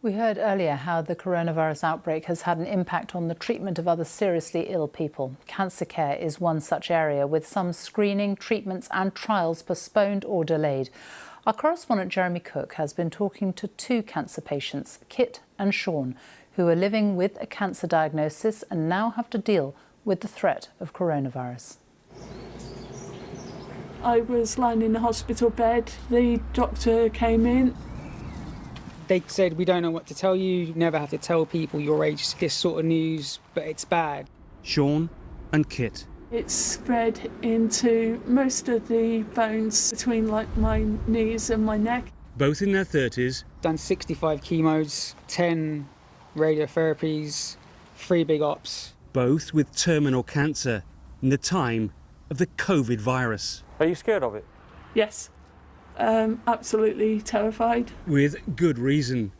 We heard earlier how the coronavirus outbreak has had an impact on the treatment of other seriously ill people. Cancer care is one such area, with some screening, treatments and trials postponed or delayed. Our correspondent Jeremy Cooke has been talking to two cancer patients, Kit and Sean, who are living with a cancer diagnosis and now have to deal with the threat of coronavirus. I was lying in the hospital bed. The doctor came in. They said, we don't know what to tell you, you never have to tell people your age, this sort of news, but it's bad. Sean and Kit. It's spread into most of the bones between my knees and my neck. Both in their 30s. Done 65 chemos, 10 radiotherapies, 3 big ops. Both with terminal cancer in the time of the COVID virus. Are you scared of it? Yes. Absolutely terrified. With good reason.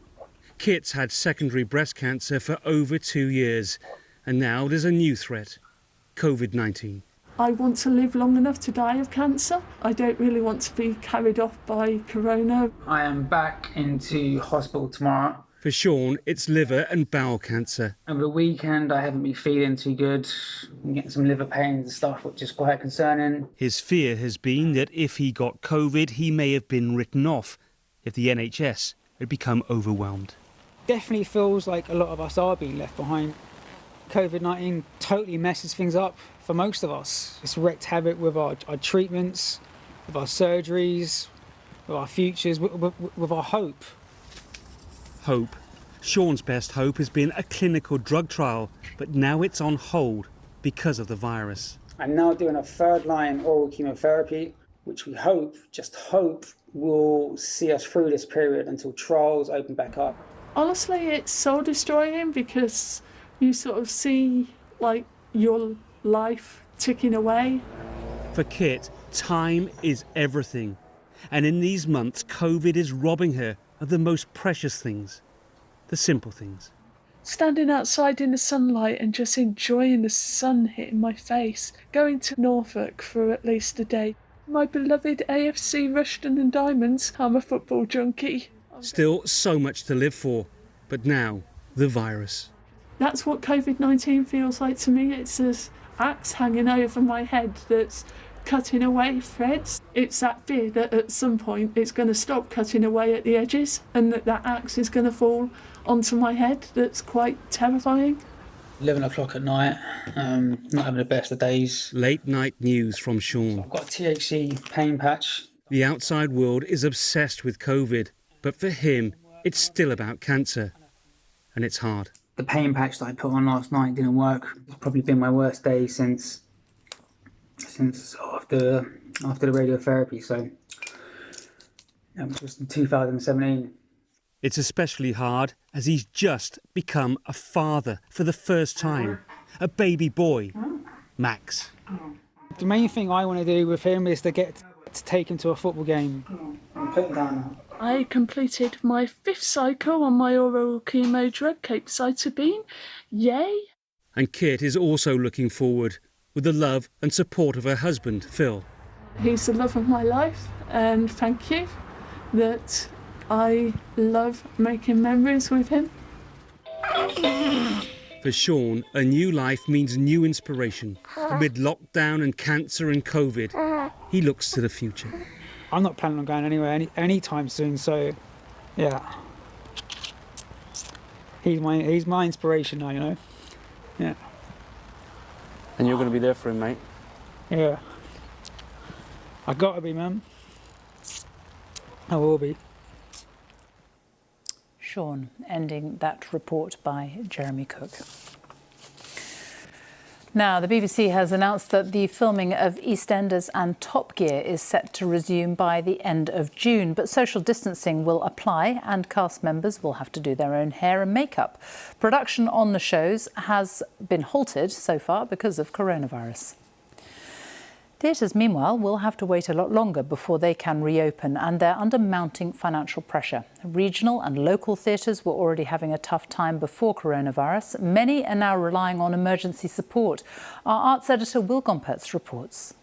Kit's had secondary breast cancer for over 2 years, and now there's a new threat, COVID-19. I want to live long enough to die of cancer. I don't really want to be carried off by corona. I am back into hospital tomorrow. For Sean, it's liver and bowel cancer. Over the weekend, I haven't been feeling too good. I'm getting some liver pains and stuff, which is quite concerning. His fear has been that if he got COVID, he may have been written off if the NHS had become overwhelmed. Definitely feels like a lot of us are being left behind. COVID-19 totally messes things up for most of us. It's wreaked havoc with our treatments, with our surgeries, with our futures, with our hope. Hope. Sean's best hope has been a clinical drug trial, but now it's on hold because of the virus. I'm now doing a third-line oral chemotherapy, which we hope, just hope, will see us through this period until trials open back up. Honestly, it's soul-destroying because you sort of see, your life ticking away. For Kit, time is everything. And in these months, COVID is robbing her of the most precious things, the simple things. Standing outside in the sunlight and just enjoying the sun hitting my face. Going to Norfolk for at least a day. My beloved AFC Rushden and Diamonds. I'm a football junkie. Still so much to live for, but now the virus. That's what COVID-19 feels like to me. It's this axe hanging over my head that's cutting away threads. It's that fear that at some point it's going to stop cutting away at the edges and that axe is going to fall onto my head. That's quite terrifying. 11 o'clock at night, not having the best of days. Late night news from Sean. I've got a THC pain patch. The outside world is obsessed with COVID, but for him, it's still about cancer. And it's hard. The pain patch that I put on last night didn't work. It's probably been my worst day since after the radiotherapy, so that was just in 2017. It's especially hard as he's just become a father for the first time. A baby boy, Max. The main thing I want to do with him is to get to take him to a football game. Put him down now. I completed my 5th cycle on my oral chemo drug, capecitabine. Yay! And Kit is also looking forward, with the love and support of her husband, Phil. He's the love of my life, and thank you that I love making memories with him. For Sean, a new life means new inspiration. Amid lockdown and cancer and COVID, he looks to the future. I'm not planning on going anywhere anytime soon, so yeah. He's my inspiration now, you know. Yeah. And you're going to be there for him, mate? Yeah. I gotta be, man. I will be. Sean, ending that report by Jeremy Cooke. Now, the BBC has announced that the filming of EastEnders and Top Gear is set to resume by the end of June, but social distancing will apply and cast members will have to do their own hair and makeup. Production on the shows has been halted so far because of coronavirus. Theatres, meanwhile, will have to wait a lot longer before they can reopen, and they're under mounting financial pressure. Regional and local theatres were already having a tough time before coronavirus. Many are now relying on emergency support. Our Arts Editor Will Gompertz reports.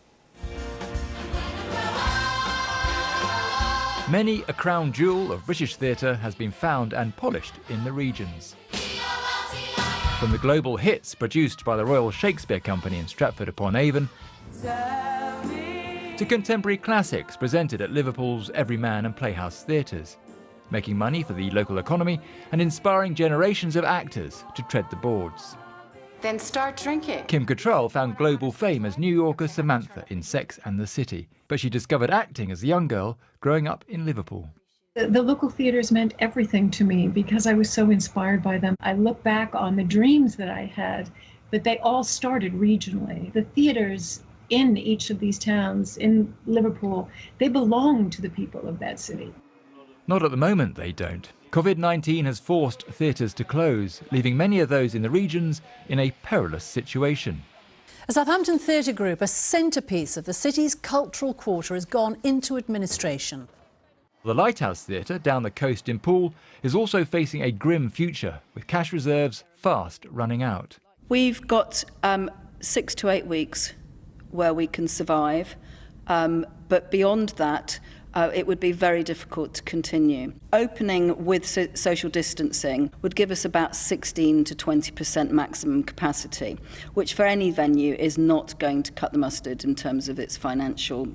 Many a crown jewel of British theatre has been found and polished in the regions. From the global hits produced by the Royal Shakespeare Company in Stratford-upon-Avon to contemporary classics presented at Liverpool's Everyman and Playhouse theatres, making money for the local economy and inspiring generations of actors to tread the boards. Then start drinking. Kim Cattrall found global fame as New Yorker Samantha in Sex and the City, but she discovered acting as a young girl growing up in Liverpool. The local theatres meant everything to me because I was so inspired by them. I look back on the dreams that I had, but they all started regionally. The theatres in each of these towns, in Liverpool, they belong to the people of that city. Not at the moment, they don't. COVID-19 has forced theatres to close, leaving many of those in the regions in a perilous situation. A Southampton theatre group, a centrepiece of the city's cultural quarter, has gone into administration. The Lighthouse Theatre down the coast in Poole is also facing a grim future, with cash reserves fast running out. We've got 6 to 8 weeks where we can survive, but beyond that, it would be very difficult to continue. Opening with social distancing would give us about 16 to 20% maximum capacity, which for any venue is not going to cut the mustard in terms of its financial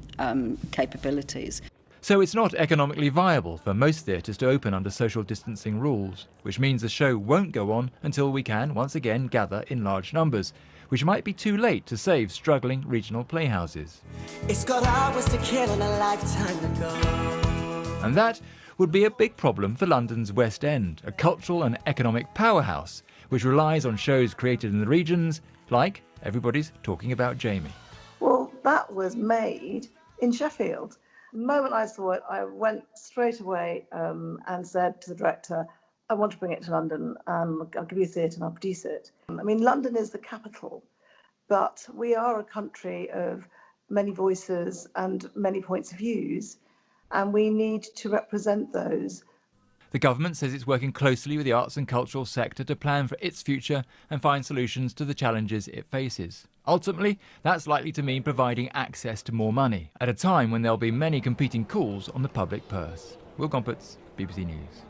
capabilities. So it's not economically viable for most theatres to open under social distancing rules, which means the show won't go on until we can once again gather in large numbers, which might be too late to save struggling regional playhouses. It's got hours to kill and a lifetime to go. And that would be a big problem for London's West End, a cultural and economic powerhouse which relies on shows created in the regions, like Everybody's Talking About Jamie. Well, that was made in Sheffield. The moment I saw it, I went straight away and said to the director, I want to bring it to London, I'll give you a theatre and I'll produce it. I mean, London is the capital, but we are a country of many voices and many points of views, and we need to represent those. The government says it's working closely with the arts and cultural sector to plan for its future and find solutions to the challenges it faces. Ultimately, that's likely to mean providing access to more money, at a time when there'll be many competing calls on the public purse. Will Gompertz, BBC News.